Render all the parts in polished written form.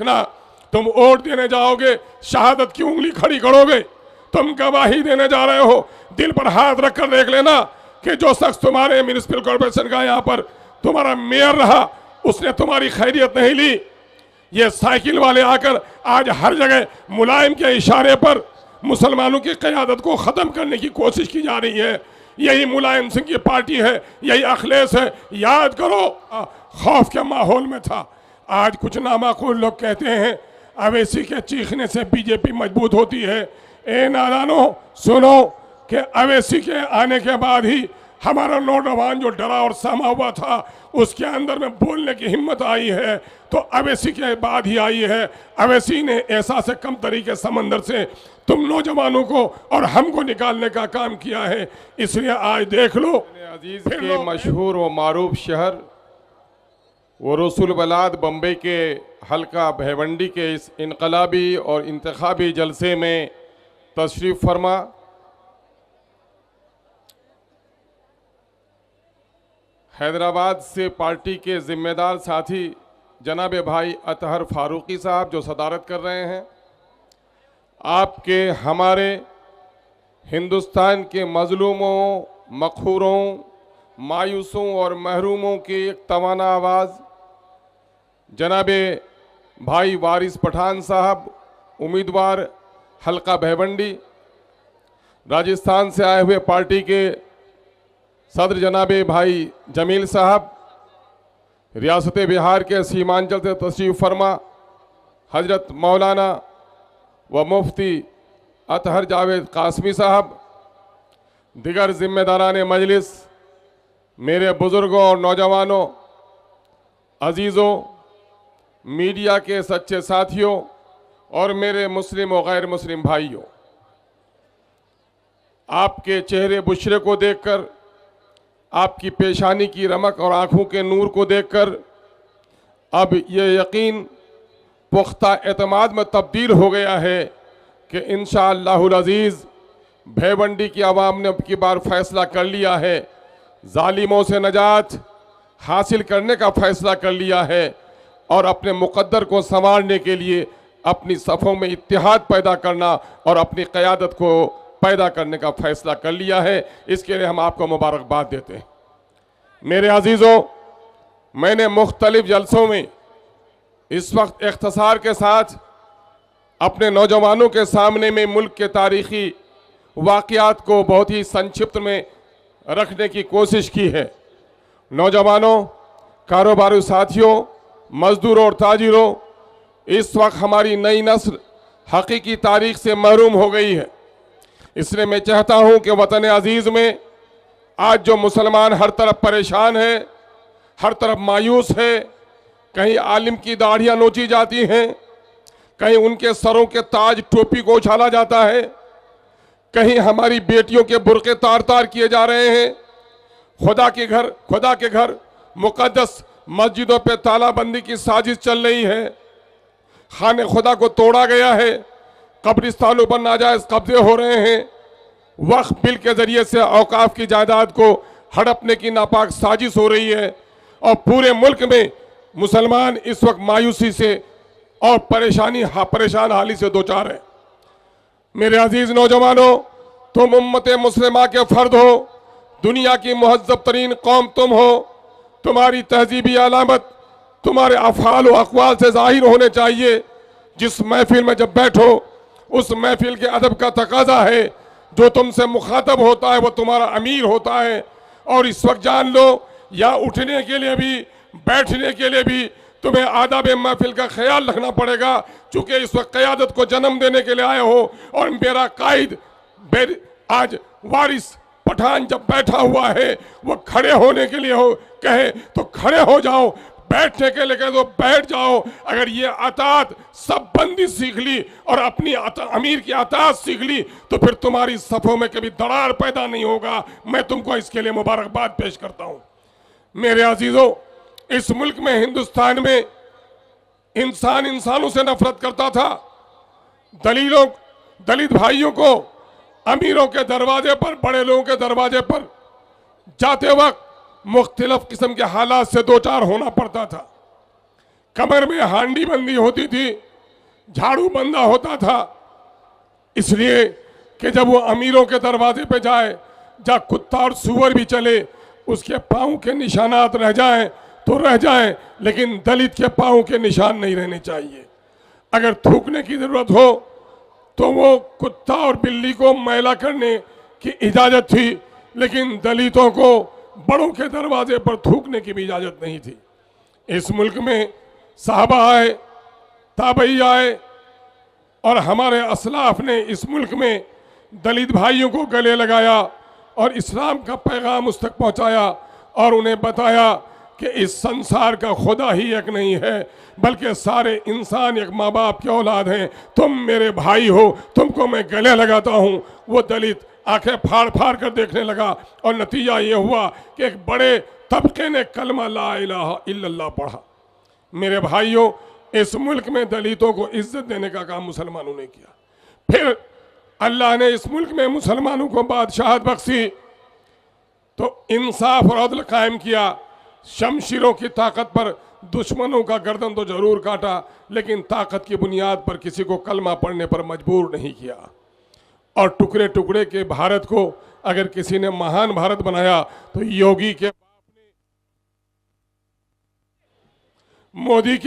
ना तुम वोट देने जाओगे, शहादत की उंगली खड़ी करोगे, तुम गवाही देने जा रहे हो, दिल पर हाथ रखकर देख लेना कि जो शख्स तुम्हारे म्युनिसिपल कॉर्पोरेशन का यहाँ पर तुम्हारा मेयर रहा, उसने तुम्हारी खैरियत नहीं ली। ये साइकिल वाले आकर आज हर जगह मुलायम के इशारे पर मुसलमानों की क़यादत को ख़त्म करने की कोशिश की जा रही है। यही मुलायम सिंह की पार्टी है, यही अखिलेश है। याद करो, खौफ के माहौल में था। आज कुछ नामाकूल लोग कहते हैं अवैसी के चीखने से बीजेपी मजबूत होती है। ए नादानो, सुनो कि अवैसी के आने के बाद ही हमारा नौजवान जो डरा और सहमा हुआ था, उसके अंदर में बोलने की हिम्मत आई है तो अवैसी के बाद ही आई है। अवैसी ने ऐसा से कम तरीके समंदर से तुम नौजवानों को और हमको निकालने का काम किया है। इसलिए आज देख लो, अजीज के मशहूर व मारूफ शहर व रसूल बलाद बम्बई के हल्का भैवंडी के इस इनकलाबी और इंतखाबी जलसे में तशरीफ़ फरमा हैदराबाद से पार्टी के ज़िम्मेदार साथी जनाब भाई अतहर फारूकी साहब जो सदारत कर रहे हैं, आपके हमारे हिंदुस्तान के मज़लूमों, मखहूरों, मायूसों और महरूमों की एक तवाना आवाज़ जनाब भाई वारिस पठान साहब, उम्मीदवार हल्का भैवंडी, राजस्थान से आए हुए पार्टी के सदर जनाब भाई जमील साहब, रियासत बिहार के सीमांचल से तशरीफ़ फरमा हजरत मौलाना व मुफ्ती अतहर जावेद कासमी साहब, दिगर ज़िम्मेदारान मजलिस, मेरे बुज़ुर्गों और नौजवानों, अजीज़ों, मीडिया के सच्चे साथियों और मेरे मुस्लिम और गैर मुस्लिम भाइयों, आपके चेहरे बुशरे को देखकर, आपकी पेशानी की रमक और आँखों के नूर को देखकर अब ये यकीन पुख्ता एतमाद में तब्दील हो गया है कि इंशाअल्लाहुल अज़ीज़ भैवंडी की आवाम ने अब की बार फैसला कर लिया है, जालिमों से नजात हासिल करने का फैसला कर लिया है और अपने मुक़द्दर को संवारने के लिए अपनी सफ़ों में इत्तेहाद पैदा करना और अपनी क़यादत को पैदा करने का फैसला कर लिया है। इसके लिए हम आपको मुबारकबाद देते हैं। मेरे अजीज़ों, मैंने मुख्तलिफ जलसों में इस वक्त इख्तिसार के साथ अपने नौजवानों के सामने में मुल्क के तारीख़ी वाक़यात को बहुत ही संक्षिप्त में रखने की कोशिश की है। नौजवानों, कारोबारी साथियों, मज़दूरों और ताजिरों, इस वक्त हमारी नई नस्ल हकीकी तारीख़ से महरूम हो गई है। इसलिए मैं चाहता हूं कि वतन अजीज़ में आज जो मुसलमान हर तरफ परेशान है, हर तरफ मायूस है, कहीं आलिम की दाढ़ियां नोची जाती हैं, कहीं उनके सरों के ताज टोपी को उछाला जाता है, कहीं हमारी बेटियों के बुर्के तार तार किए जा रहे हैं, खुदा के घर मुक़द्दस मस्जिदों पे तालाबंदी की साजिश चल रही है, खाने खुदा को तोड़ा गया है, कब्रिस्तानों पर नाजायज़ कब्जे हो रहे हैं, वक्फ बिल के ज़रिए से औकाफ की जायदाद को हड़पने की नापाक साजिश हो रही है और पूरे मुल्क में मुसलमान इस वक्त मायूसी से और परेशान हाली से दो चार है। मेरे अजीज़ नौजवानों, तुम उम्मत मुस्लिमा के फ़र्द हो, दुनिया की मुहज़्ज़ब तरीन कौम तुम हो, तुम्हारी तहजीबी अलामत तुम्हारे अफ़आल व अक़वाल से ज़ाहिर होने चाहिए। जिस महफिल में जब बैठो उस महफिल के अदब का तकाजा है, जो तुमसे मुखातब होता है वो तुम्हारा अमीर होता है। और इस वक्त जान लो, या उठने के लिए भी बैठने के लिए भी तुम्हें आदाब महफिल का ख्याल रखना पड़ेगा, चूँकि इस वक्त क़यादत को जन्म देने के लिए आए हो। और मेरा कायद आज वारिस पठान जब बैठा हुआ है, वो खड़े होने के लिए हो कहे तो खड़े हो जाओ, बैठने के लिए कहे तो बैठ जाओ। अगर ये अतात सब बंदी सीख ली और अपनी अमीर की अतात सीख ली तो फिर तुम्हारी सफ़ों में कभी दरार पैदा नहीं होगा। मैं तुमको इसके लिए मुबारकबाद पेश करता हूँ। मेरे अजीज़ों, इस मुल्क में, हिंदुस्तान में इंसान इंसानों से नफरत करता था। दलित भाइयों को अमीरों के दरवाजे पर, बड़े लोगों के दरवाजे पर जाते वक्त मुख्तलिफ किस्म के हालात से दो चार होना पड़ता था। कमर में हांडी बंदी होती थी, झाड़ू बंधा होता था, इसलिए कि जब वो अमीरों के दरवाजे पे जाए, जहाँ कुत्ता और सुअर भी चले, उसके पाँव के निशानात रह जाएं तो रह जाएं, लेकिन दलित के पाँव के निशान नहीं रहने चाहिए। अगर थूकने की जरूरत हो तो वो कुत्ता और बिल्ली को मैला करने की इजाजत थी, लेकिन दलितों को बड़ों के दरवाजे पर थूकने की भी इजाजत नहीं थी। इस मुल्क में साहबा आए, ताबई आए और हमारे असलाफ ने इस मुल्क में दलित भाइयों को गले लगाया और इस्लाम का पैगाम उस तक पहुंचाया और उन्हें बताया कि इस संसार का खुदा ही एक नहीं है, बल्कि सारे इंसान एक माँ बाप के औलाद हैं। तुम मेरे भाई हो, तुमको मैं गले लगाता हूँ। वो दलित आंखें फाड़ फाड़ कर देखने लगा और नतीजा ये हुआ कि एक बड़े तबके ने कलमा ला इलाहा इल्लल्लाह पढ़ा। मेरे भाइयों, इस मुल्क में दलितों को इज्जत देने का काम मुसलमानों ने किया। फिर अल्लाह ने इस मुल्क में मुसलमानों को बादशाहत बख्शी तो इंसाफ और अदल कायम किया। शमशीरों की ताकत पर दुश्मनों का गर्दन तो जरूर काटा, लेकिन ताकत की बुनियाद पर किसी को कलमा पढ़ने पर मजबूर नहीं किया। और टुकड़े टुकड़े के भारत को अगर किसी ने महान भारत बनाया तो योगी के मोदी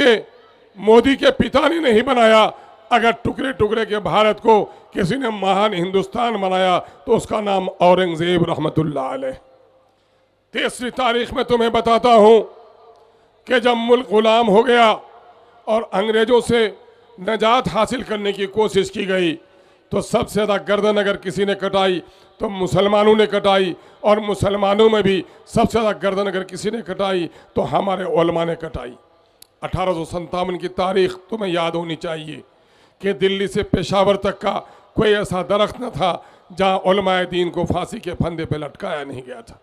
के पिता ने नहीं बनाया। अगर टुकड़े टुकड़े के भारत को किसी ने महान हिंदुस्तान बनाया तो उसका नाम औरंगजेब रहमतुल्लाह अलैह। तीसरी तारीख में तुम्हें बताता हूं कि जब मुल्क गुलाम हो गया और अंग्रेजों से निजात हासिल करने की कोशिश की गई तो सबसे ज़्यादा गर्दन अगर किसी ने कटाई तो मुसलमानों ने कटाई, और मुसलमानों में भी सबसे ज़्यादा गर्दन अगर किसी ने कटाई तो हमारे उलमा ने कटाई। 1857 की तारीख तुम्हें याद होनी चाहिए कि दिल्ली से पेशावर तक का कोई ऐसा दरख्त न था जहाँ उलमाए दीन को फांसी के फंदे पे लटकाया नहीं गया था।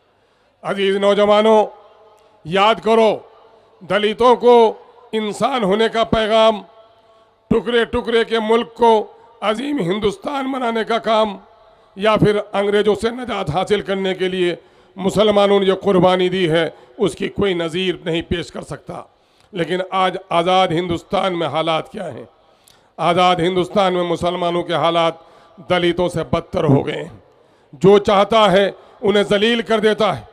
अजीज नौजवानों, याद करो, दलितों को इंसान होने का पैगाम, टुकड़े टुकड़े के मुल्क को अजीम हिंदुस्तान बनाने का काम, या फिर अंग्रेजों से निजात हासिल करने के लिए मुसलमानों ने जो कुर्बानी दी है उसकी कोई नज़ीर नहीं पेश कर सकता। लेकिन आज आज़ाद हिंदुस्तान में हालात क्या हैं? आज़ाद हिंदुस्तान में मुसलमानों के हालात दलितों से बदतर हो गए हैं। जो चाहता है उन्हें जलील कर देता है।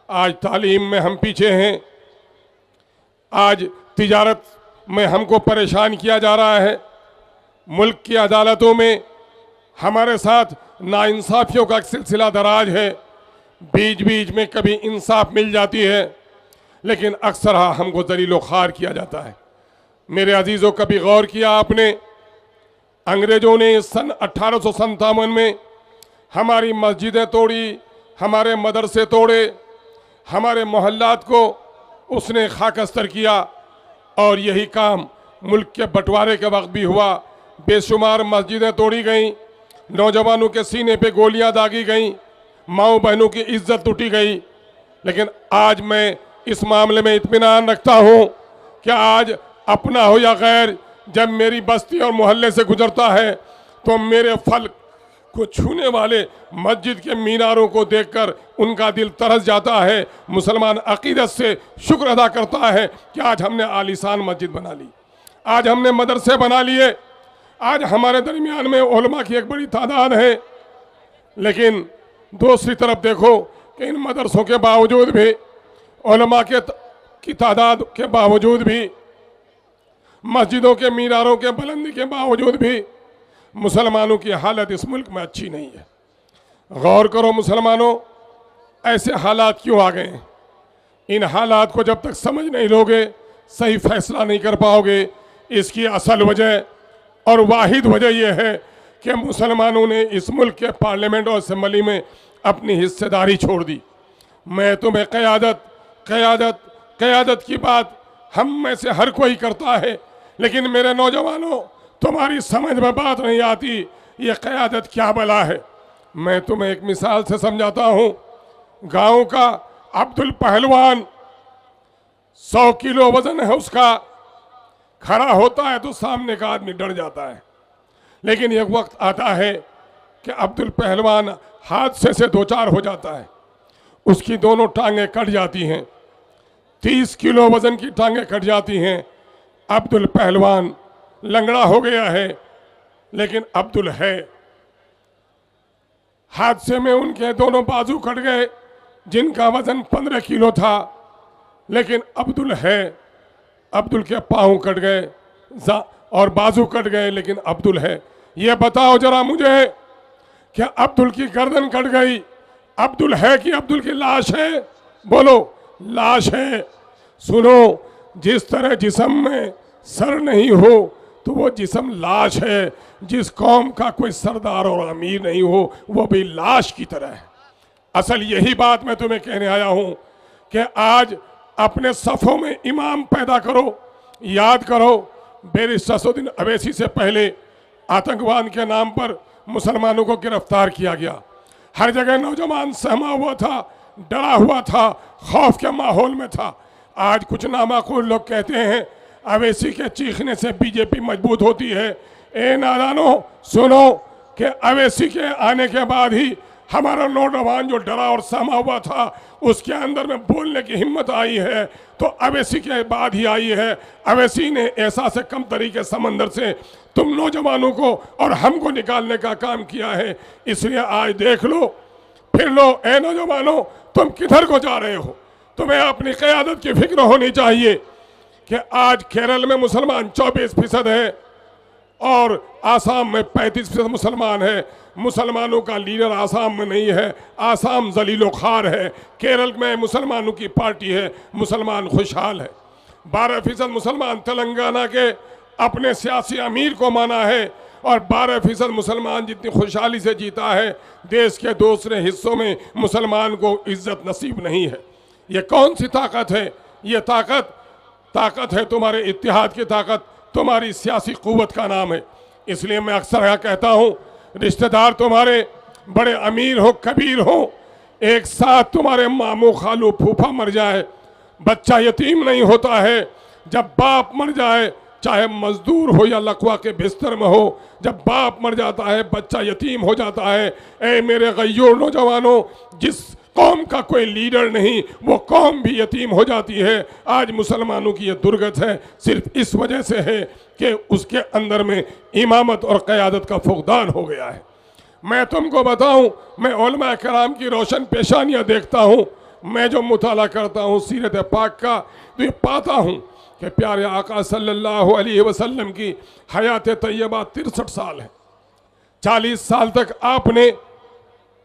आज तालीम में हम पीछे हैं, आज तिजारत में हमको परेशान किया जा रहा है, मुल्क की अदालतों में हमारे साथ नाइंसाफियों का एक सिलसिला दराज है। बीच बीच में कभी इंसाफ मिल जाती है, लेकिन अक्सर हमको दलीलो ख़ार किया जाता है। मेरे अजीज़ों, कभी गौर किया आपने, अंग्रेज़ों ने सन 1857 में हमारी मस्जिदें तोड़ी, हमारे मदरसे तोड़े, हमारे मोहल्लात को उसने खाकस्तर किया, और यही काम मुल्क के बंटवारे के वक्त भी हुआ। बेशुमार मस्जिदें तोड़ी गईं, नौजवानों के सीने पे गोलियां दागी गईं, माओ बहनों की इज्जत लूटी गई। लेकिन आज मैं इस मामले में इत्मीनान रखता हूं कि आज अपना हो या गैर, जब मेरी बस्ती और मोहल्ले से गुजरता है तो मेरे फल को छूने वाले मस्जिद के मीनारों को देखकर उनका दिल तरस जाता है। मुसलमान अकीदत से शुक्र अदा करता है कि आज हमने आलीशान मस्जिद बना ली, आज हमने मदरसे बना लिए, आज हमारे दरमियान में उलमा की एक बड़ी तादाद है। लेकिन दूसरी तरफ देखो कि इन मदरसों के बावजूद भी, उलमा की तादाद के बावजूद भी, मस्जिदों के मीनारों के बुलंदी के बावजूद भी मुसलमानों की हालत इस मुल्क में अच्छी नहीं है। गौर करो मुसलमानों, ऐसे हालात क्यों आ गए? इन हालात को जब तक समझ नहीं लोगे सही फैसला नहीं कर पाओगे। इसकी असल वजह और वाहिद वजह यह है कि मुसलमानों ने इस मुल्क के पार्लियामेंट और असम्बली में अपनी हिस्सेदारी छोड़ दी। मैं तुम्हें क़यादत की बात हम में से हर कोई करता है, लेकिन मेरे नौजवानों, तुम्हारी समझ में बात नहीं आती ये क़यादत क्या भला है। मैं तुम्हें एक मिसाल से समझाता हूँ। गांव का अब्दुल पहलवान 100 किलो वजन है उसका, खड़ा होता है तो सामने का आदमी डर जाता है। लेकिन एक वक्त आता है कि अब्दुल पहलवान हादसे से दो चार हो जाता है, उसकी दोनों टांगें कट जाती हैं, 30 किलो वजन की टांगें कट जाती हैं। अब्दुल पहलवान लंगड़ा हो गया है, लेकिन अब्दुल है। हादसे में उनके दोनों बाजू कट गए, जिनका वजन 15 किलो था, लेकिन अब्दुल है। अब्दुल के पांव कट गए और बाजू कट गए, लेकिन अब्दुल है। ये बताओ जरा मुझे, क्या अब्दुल की गर्दन कट गई? अब्दुल है कि अब्दुल की लाश है? बोलो, लाश है। सुनो, जिस तरह जिस्म में सर नहीं हो तो वो जिस्म लाश है। जिस कौम का कोई सरदार और अमीर नहीं हो वो भी लाश की तरह है। असल यही बात मैं तुम्हें कहने आया हूं कि आज अपने सफ़ों में इमाम पैदा करो। याद करो, बैरिस्टर असदुद्दीन अवैसी से पहले आतंकवाद के नाम पर मुसलमानों को गिरफ्तार किया गया। हर जगह नौजवान सहमा हुआ था, डरा हुआ था, खौफ के माहौल में था। आज कुछ नामाकूल लोग कहते हैं अवैसी के चीखने से बीजेपी मजबूत होती है। ए नादानो, सुनो कि अवैसी के आने के बाद ही हमारा नौजवान जो डरा और सहमा हुआ था उसके अंदर में बोलने की हिम्मत आई है तो अवैसी के बाद ही आई है। अवैसी ने ऐसा से कम तरीके समंदर से तुम नौजवानों को और हमको निकालने का काम किया है। इसलिए आज देख लो, फिर लो। ए नौजवानों, तुम किधर को जा रहे हो? तुम्हें अपनी क़यादत की फिक्र होनी चाहिए कि आज केरल में मुसलमान 24% है और आसाम में 35% मुसलमान है। मुसलमानों का लीडर आसाम में नहीं है, आसाम जलीलो खार है। केरल में मुसलमानों की पार्टी है, मुसलमान खुशहाल है। 12% मुसलमान तेलंगाना के अपने सियासी अमीर को माना है और 12% मुसलमान जितनी खुशहाली से जीता है, देश के दूसरे हिस्सों में मुसलमान को इज्जत नसीब नहीं है। ये कौन सी ताकत है? ये ताकत है तुम्हारे इत्तेहाद की ताकत, तुम्हारी सियासी कुव्वत का नाम है। इसलिए मैं अक्सर यहाँ कहता हूँ, रिश्तेदार तुम्हारे बड़े अमीर हो, कबीर हो, एक साथ तुम्हारे मामू खालू फूफा मर जाए, बच्चा यतीम नहीं होता है। जब बाप मर जाए, चाहे मजदूर हो या लकवा के बिस्तर में हो, जब बाप मर जाता है बच्चा यतीम हो जाता है। ए मेरे गय्यूर नौजवानों, जिस कौम का कोई लीडर नहीं वो कौम भी यतीम हो जाती है। आज मुसलमानों की ये दुर्गत है, सिर्फ इस वजह से है कि उसके अंदर में इमामत और क़यादत का फुक़दान हो गया है। मैं तुमको बताऊं, मैं उलमा कराम की रोशन पेशानियाँ देखता हूँ, मैं जो मुताला करता हूँ सीरत पाक का, तो ये पाता हूँ कि प्यारे आका सल्लल्लाहु अलैहि वसल्लम की हयात तैयबा 63 साल है। 40 साल तक आपने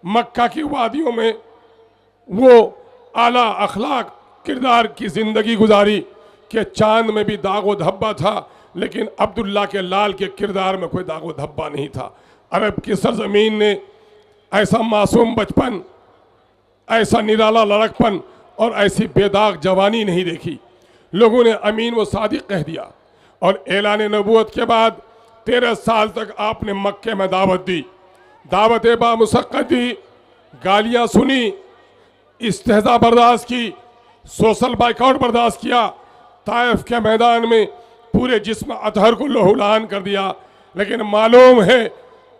मक्का की वादियों में वो आला अखलाक किरदार की ज़िंदगी गुजारी कि चांद में भी दागो धब्बा था, लेकिन अब्दुल्ला के लाल के किरदार में कोई दागो धब्बा नहीं था। अरब की सरजमीन ने ऐसा मासूम बचपन, ऐसा निराला लड़कपन और ऐसी बेदाग जवानी नहीं देखी। लोगों ने अमीन व सादिक कह दिया और ऐलान नबूवत के बाद 13 साल तक आपने मक्के में दावत दी, दावत बामुशक्क़त दी, गालियाँ सुनी, इस्तेहज़ा बर्दाश्त की, सोशल बाइकआउट बर्दाश्त किया, ताइफ के मैदान में पूरे जिस्म अतहर को लहूलुहान कर दिया। लेकिन मालूम है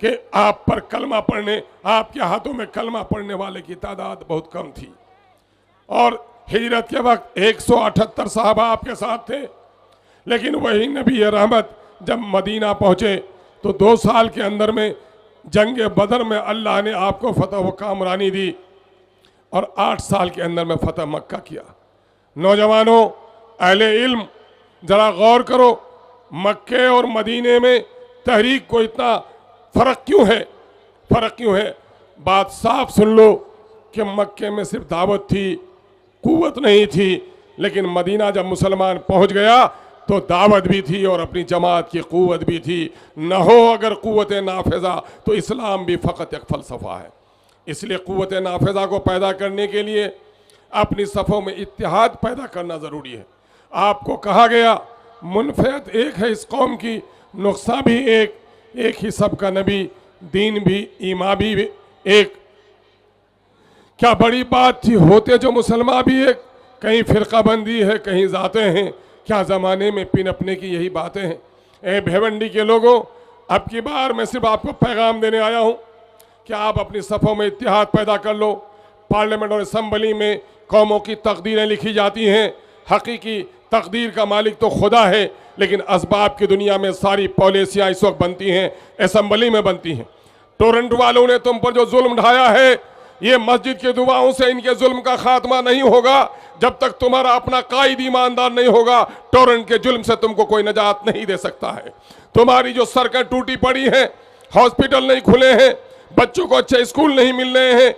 कि आप पर कलमा पढ़ने, आपके हाथों में कलमा पढ़ने वाले की तादाद बहुत कम थी और हिजरत के वक्त 178 साहबा आपके साथ थे। लेकिन वही नबी रहमत जब मदीना पहुँचे तो 2 साल के अंदर में जंग बदर में अल्लाह ने आपको फतह व कामरानी दी और 8 साल के अंदर में फतह मक्का किया। नौजवानों, अहले इल्म, ज़रा गौर करो, मक्के और मदीने में तहरीक को इतना फ़र्क क्यों है? फ़र्क क्यों है? बात साफ सुन लो कि मक्के में सिर्फ दावत थी, कुव्वत नहीं थी, लेकिन मदीना जब मुसलमान पहुंच गया तो दावत भी थी और अपनी जमात की कुव्वत भी थी। न हो अगर कुव्वत नाफिज़ा तो इस्लाम भी फ़कत एक फ़लसफ़ा है। इसलिए कुव्वत नाफिज़ा को पैदा करने के लिए अपनी सफ़ों में इत्तेहाद पैदा करना ज़रूरी है। आपको कहा गया मुनफ़ियत एक है इस कौम की, नुक्सा भी एक ही सबका नबी, दीन भी, ईमान भी एक। क्या बड़ी बात थी, होते जो मुसलमान भी एक, कहीं फ़िरका बंदी है, कहीं ज़ातें हैं। क्या ज़माने में पिन अपने की यही बातें हैं? ए भिवंडी के लोगों, अब की बार मैं सिर्फ आपको पैगाम देने आया हूँ कि आप अपनी सफ़ों में इत्तेहाद पैदा कर लो। पार्लियामेंट और असम्बली में कौमों की तकदीरें लिखी जाती हैं, हकीकी तकदीर का मालिक तो खुदा है, लेकिन असबाब की दुनिया में सारी पॉलिसियां इस वक्त बनती हैं, असम्बली में बनती हैं। टोरंटो वालों ने तुम पर जो जुल्म ढाया है, ये मस्जिद की दुआओं से इनके जुल्म का खात्मा नहीं होगा। जब तक तुम्हारा अपना कायद ईमानदार नहीं होगा, टोरंट के जुल्म से तुमको कोई नजात नहीं दे सकता है। तुम्हारी जो सड़कें टूटी पड़ी हैं, हॉस्पिटल नहीं खुले हैं, बच्चों को अच्छे स्कूल नहीं मिल रहे हैं,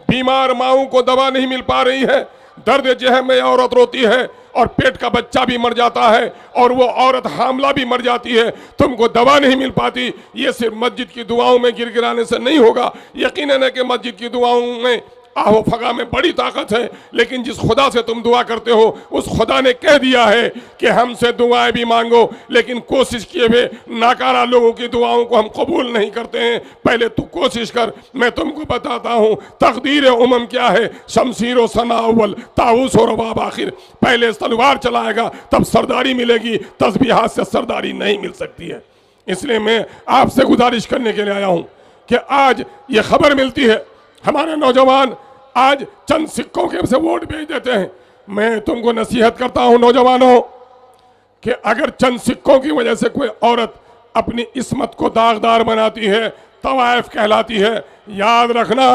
बीमार माओं को दवा नहीं मिल पा रही है, दर्द जहम में औरत रोती है और पेट का बच्चा भी मर जाता है और वो औरत हामला भी मर जाती है, तुमको दवा नहीं मिल पाती। ये सिर्फ मस्जिद की दुआओं में गिरगिराने से नहीं होगा। यकीनन है कि मस्जिद की दुआओं में आहो फगा में बड़ी ताकत है, लेकिन जिस खुदा से तुम दुआ करते हो उस खुदा ने कह दिया है कि हमसे दुआएं भी मांगो, लेकिन कोशिश किए हुए नाकारा लोगों की दुआओं को हम कबूल नहीं करते हैं। पहले तू कोशिश कर, मैं तुमको बताता हूँ तकदीर उमम क्या है। शमशीर व सना अव्वल, ताऊस और रबाब आखिर। पहले तलवार चलाएगा तब सरदारी मिलेगी, तस्बीहात से सरदारी नहीं मिल सकती है। इसलिए मैं आपसे गुजारिश करने के लिए आया हूँ कि आज ये खबर मिलती है, हमारे नौजवान आज चंद सिक्कों के से वोट भेज देते हैं। मैं तुमको नसीहत करता हूं नौजवानों कि अगर चंद सिक्कों की वजह से कोई औरत अपनी इस्मत को दागदार बनाती है, तवायफ कहलाती है। याद रखना,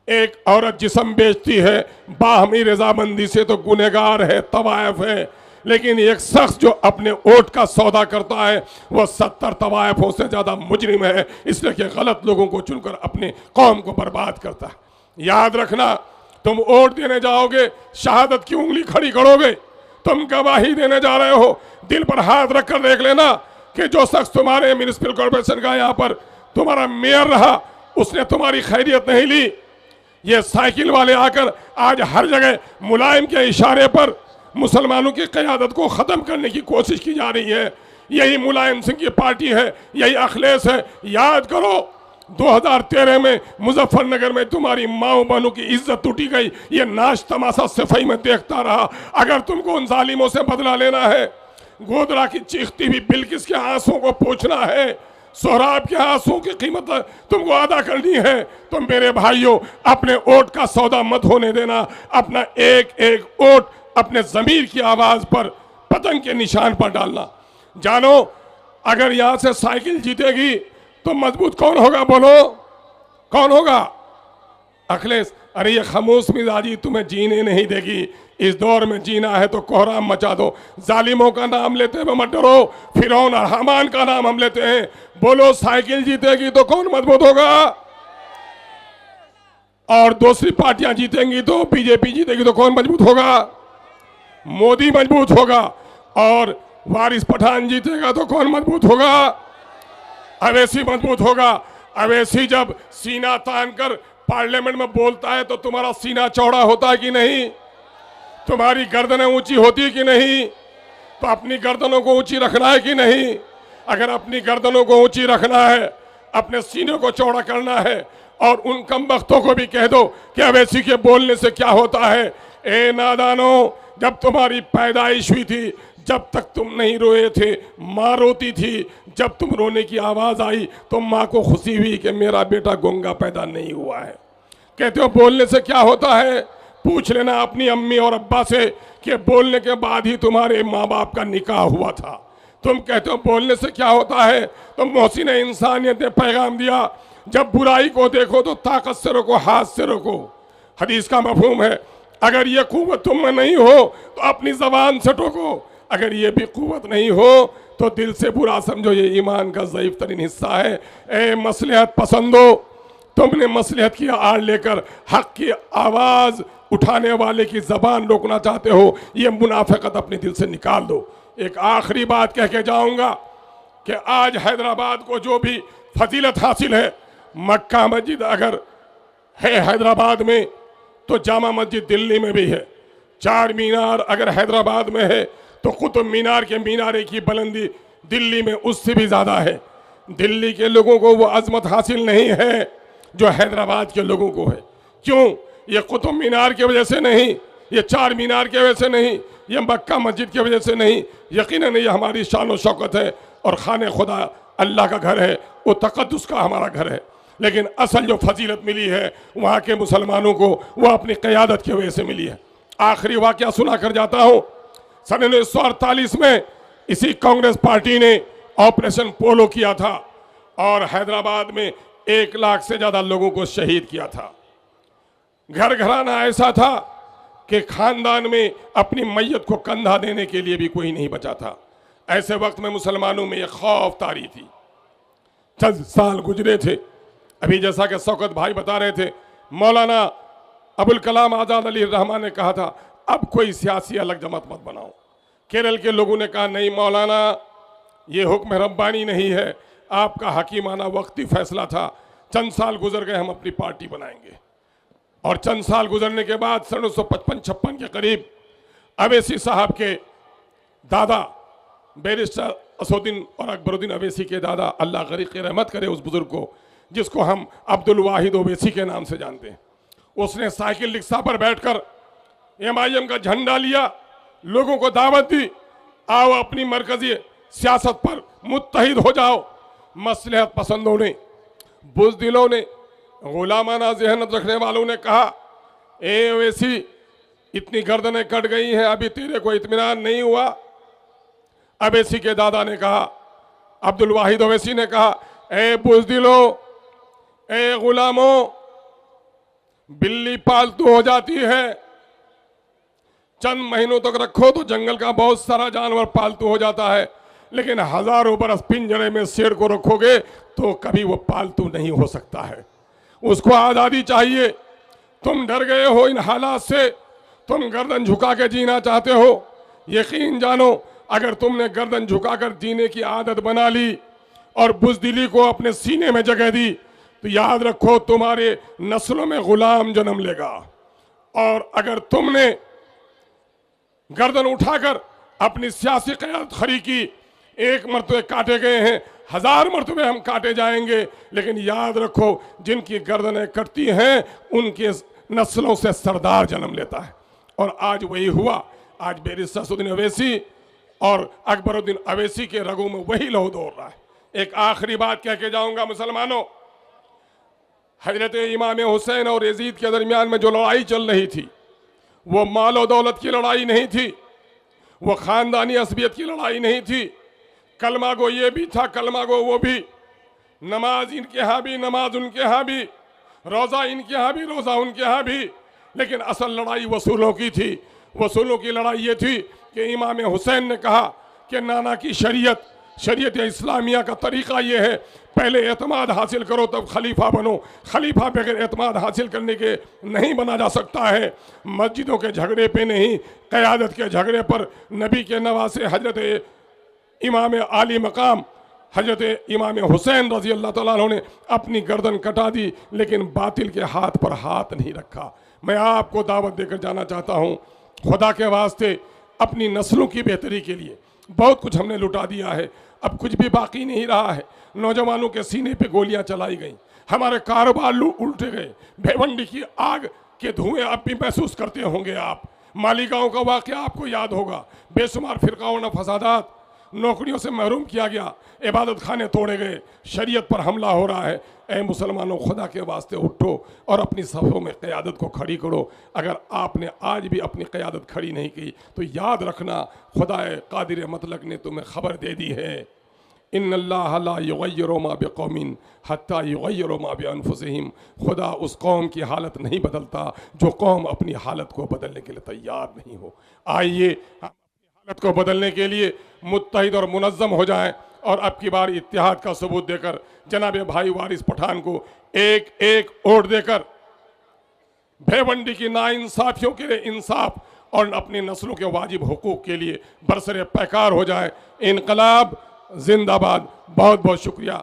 एक औरत जिस्म बेचती है बाहमी रजामंदी से तो गुनहगार है, तवायफ है, लेकिन एक शख्स जो अपने वोट का सौदा करता है वह 70 तवायफों से ज़्यादा मुजरिम है, इसलिए कि गलत लोगों को चुनकर अपने कौम को बर्बाद करता है। याद रखना, तुम वोट देने जाओगे, शहादत की उंगली खड़ी करोगे, तुम गवाही देने जा रहे हो। दिल पर हाथ रखकर देख लेना कि जो शख्स तुम्हारे म्यूनिसिपल कॉर्पोरेशन का यहाँ पर तुम्हारा मेयर रहा, उसने तुम्हारी खैरियत नहीं ली। ये साइकिल वाले आकर आज हर जगह मुलायम के इशारे पर मुसलमानों की क़यादत को ख़त्म करने की कोशिश की जा रही है। यही मुलायम सिंह की पार्टी है, यही अखिलेश है। याद करो 2013 में मुजफ्फरनगर में तुम्हारी माओ बहनों की इज्जत टूटी गई, ये नाश तमाशा सफाई में देखता रहा। अगर तुमको उन जालिमों से बदला लेना है, गोदरा की चीखती हुई बिल्किस के आंसुओं को पूछना है, सोहराब के आंसुओं की कीमत तुमको अदा करनी है, तो मेरे भाइयों अपने वोट का सौदा मत होने देना। अपना एक एक वोट अपने ज़मीर की आवाज़ पर, पतंग के निशान पर डालना। जानो, अगर यहाँ से साइकिल जीतेगी तो मजबूत कौन होगा? बोलो कौन होगा? अखिलेश। अरे ये खामोश मिजाजी तुम्हें जीने नहीं देगी। इस दौर में जीना है तो कोहराम मचा दो। जालिमों का नाम लेते हुए मत डरो, फिरौन और हामान का नाम हम लेते हैं। बोलो साइकिल जीतेगी तो कौन मजबूत होगा? और दूसरी पार्टियां जीतेंगी तो बीजेपी जीतेगी तो कौन मजबूत होगा? मोदी मजबूत होगा। और वारिस पठान जीतेगा तो कौन मजबूत होगा? अवैसी मजबूत होगा। अवैसी जब सीना तान कर पार्लियामेंट में बोलता है तो तुम्हारा सीना चौड़ा होता है कि नहीं? तुम्हारी गर्दनें ऊंची होती है कि नहीं? तो अपनी गर्दनों को ऊंची रखना है कि नहीं? अगर अपनी गर्दनों को ऊंची रखना है, अपने सीने को चौड़ा करना है, और उन कमबख्तों को भी कह दो कि अवैसी के बोलने से क्या होता है। ए नादानो, जब तुम्हारी पैदाइश हुई थी, जब तक तुम नहीं रोए थे माँ रोती थी। जब तुम रोने की आवाज़ आई तो माँ को खुशी हुई कि मेरा बेटा गूंगा पैदा नहीं हुआ है। कहते हो बोलने से क्या होता है? पूछ लेना अपनी अम्मी और अब्बा से कि बोलने के बाद ही तुम्हारे माँ बाप का निकाह हुआ था। तुम कहते हो बोलने से क्या होता है? तो मोहसिन इंसानियत ने पैगाम दिया, जब बुराई को देखो तो ताकत से रोको, हाथ से रोको। हदीस का मफहूम है, अगर ये कुव्वत तुम में नहीं हो तो अपनी ज़बान से टोको, अगर ये भी कुव्वत नहीं हो तो दिल से बुरा समझो। ये ईमान का ज़ईफ़ तरीन हिस्सा है। ए मसलहत पसंदो, तुमने मसलहत की आड़ लेकर हक की आवाज़ उठाने वाले की ज़बान रोकना चाहते हो, ये मुनाफिकत अपने दिल से निकाल दो। एक आखिरी बात कह के जाऊँगा कि आज हैदराबाद को जो भी फजीलत हासिल है, मक्का मस्जिद अगर है हैदराबाद में तो जामा मस्जिद दिल्ली में भी है। चार मीनार अगर हैदराबाद में है तो कुतुब मीनार के मीनारे की बुलंदी दिल्ली में उससे भी ज़्यादा है। दिल्ली के लोगों को वो अजमत हासिल नहीं है जो हैदराबाद के लोगों को है। क्यों? ये कुतुब मीनार की वजह से नहीं, ये चार मीनार की वजह से नहीं, ये मक्का मस्जिद की वजह से नहीं। यकीनन ये हमारी शान और शौकत है और खाने खुदा अल्लाह का घर है, वो तक़द्दुस का हमारा घर है। लेकिन असल जो फजीलत मिली है वहाँ के मुसलमानों को, वो अपनी क़यादत की वजह से मिली है। आखिरी वाकया सुना कर जाता हूं। सन 1948 में इसी कांग्रेस पार्टी ने ऑपरेशन पोलो किया था और हैदराबाद में 1 लाख से ज्यादा लोगों को शहीद किया था। घर घराना ऐसा था कि खानदान में अपनी मैयत को कंधा देने के लिए भी कोई नहीं बचा था। ऐसे वक्त में मुसलमानों में यह खौफ तारी थी। चंद साल गुजरे थे, अभी जैसा कि शौकत भाई बता रहे थे, मौलाना अबुल कलाम आजाद अली रहमान ने कहा था अब कोई सियासी अलग जमात मत बनाओ। केरल के लोगों ने कहा नहीं मौलाना, ये हुक्म रब्बानी नहीं है, आपका हकीमाना वक्ती फैसला था। चंद साल गुजर गए, हम अपनी पार्टी बनाएंगे। और चंद साल गुजरने के बाद सन 1955-56 के करीब अवैसी साहब के दादा बैरिस्टर असुद्दीन और अकबरुद्दीन अवैसी के दादा, अल्लाह गरीक़ रहमत करे उस बुजुर्ग को, जिसको हम अब्दुल वाहिद ओवैसी के नाम से जानते हैं, उसने साइकिल रिक्शा पर बैठकर MIM का झंडा लिया, लोगों को दावत दी, आओ अपनी मरकजी सियासत पर मुत्तहिद हो जाओ। मसलहत पसंदों ने, बुज़दिलों ने, गुलामाना ज़हनत रखने वालों ने कहा ए ओवैसी इतनी गर्दनें कट गई हैं, अभी तेरे को इत्मीनान नहीं हुआ। अवैसी के दादा ने कहा, अब्दुल वाहिद ओवैसी ने कहा, ए बुज़दिलो, ए गुलामों, बिल्ली पालतू हो जाती है, चंद महीनों तक रखो तो जंगल का बहुत सारा जानवर पालतू हो जाता है, लेकिन हजारों बरस पिंजरे में शेर को रखोगे तो कभी वो पालतू नहीं हो सकता है। उसको आज़ादी चाहिए। तुम डर गए हो इन हालात से, तुम गर्दन झुका के जीना चाहते हो। यकीन जानो अगर तुमने गर्दन झुकाकर जीने की आदत बना ली और बुज़दिली को अपने सीने में जगह दी तो याद रखो तुम्हारे नस्लों में गुलाम जन्म लेगा। और अगर तुमने गर्दन उठाकर अपनी सियासी क़यादत खड़ी की, एक मरतबे काटे गए हैं, 1000 मरतबे हम काटे जाएंगे, लेकिन याद रखो जिनकी गर्दनें कटती हैं उनके नस्लों से सरदार जन्म लेता है। और आज वही हुआ। आज बैरिस्टर असुद्दीन अवैसी और अकबरुद्दीन अवैसी के रगों में वही लहू दौड़ रहा है। एक आखिरी बात कह के जाऊंगा मुसलमानों, हजरत इमाम हुसैन और यजीद के दरमियान में जो लड़ाई चल रही थी वो माल और दौलत की लड़ाई नहीं थी, वो खानदानी असबियत की लड़ाई नहीं थी। कलमा गो ये भी था, कलमा गो वो भी, नमाज इनके यहाँ भी, नमाज उनके यहाँ भी, रोज़ा इनके यहाँ भी, रोज़ा उनके यहाँ भी, लेकिन असल लड़ाई वसूलों की थी। वसूलों की लड़ाई ये थी कि इमाम हुसैन ने कहा कि नाना की शरीयत इस्लामिया का तरीक़ा ये है, पहले एतमाद हासिल करो तब खलीफा बनो, खलीफा बगैर एतमाद हासिल करने के नहीं बना जा सकता है। मस्जिदों के झगड़े पे नहीं, क़यादत के झगड़े पर नबी के नवासे हजरत इमाम आली मकाम हजरत इमाम हुसैन रज़ी अल्लाह तआला अन्हु ने अपनी गर्दन कटा दी, लेकिन बातिल के हाथ पर हाथ नहीं रखा। मैं आपको दावत देकर जाना चाहता हूँ, खुदा के वास्ते अपनी नस्लों की बेहतरी के लिए बहुत कुछ हमने लुटा दिया है, अब कुछ भी बाकी नहीं रहा है। नौजवानों के सीने पे गोलियां चलाई गई, हमारे कारोबार उल्टे गए, भेवंडी की आग के धुएं अब भी महसूस करते होंगे आप। मालीगांव का वाक़या आपको याद होगा, बेशुमार फिरकाओं ने फसादात, नौकरियों से महरूम किया गया, इबादत खाने तोड़े गए, शरीयत पर हमला हो रहा है। ए मुसलमानों, खुदा के वास्ते उठो और अपनी सफ़ों में क़यादत को खड़ी करो। अगर आपने आज भी अपनी क़यादत खड़ी नहीं की तो याद रखना खुदाए कादिर मतलक ने तुम्हें खबर दे दी है, इन्नल्लाह ला युग़य्यिरु मा बिक़ौमिन हत्ता युग़य्यिरु मा बिअन्फुसिहिम। खुदा उस कौम की हालत नहीं बदलता जो कौम अपनी हालत को बदलने के लिए तैयार नहीं हो। आइए हम अपनी हालत को बदलने के लिए मुत्तहिद और मुनज़्ज़म हो जाएं और अब की बार इत्तिहाद का सबूत देकर जनाब भाई वारिस पठान को एक एक वोट देकर भेवंडी की नाइंसाफियों के लिए इंसाफ और अपनी नस्लों के वाजिब हुकूक के लिए बरसरे पैकार हो जाए। इनकलाब जिंदाबाद। बहुत बहुत शुक्रिया।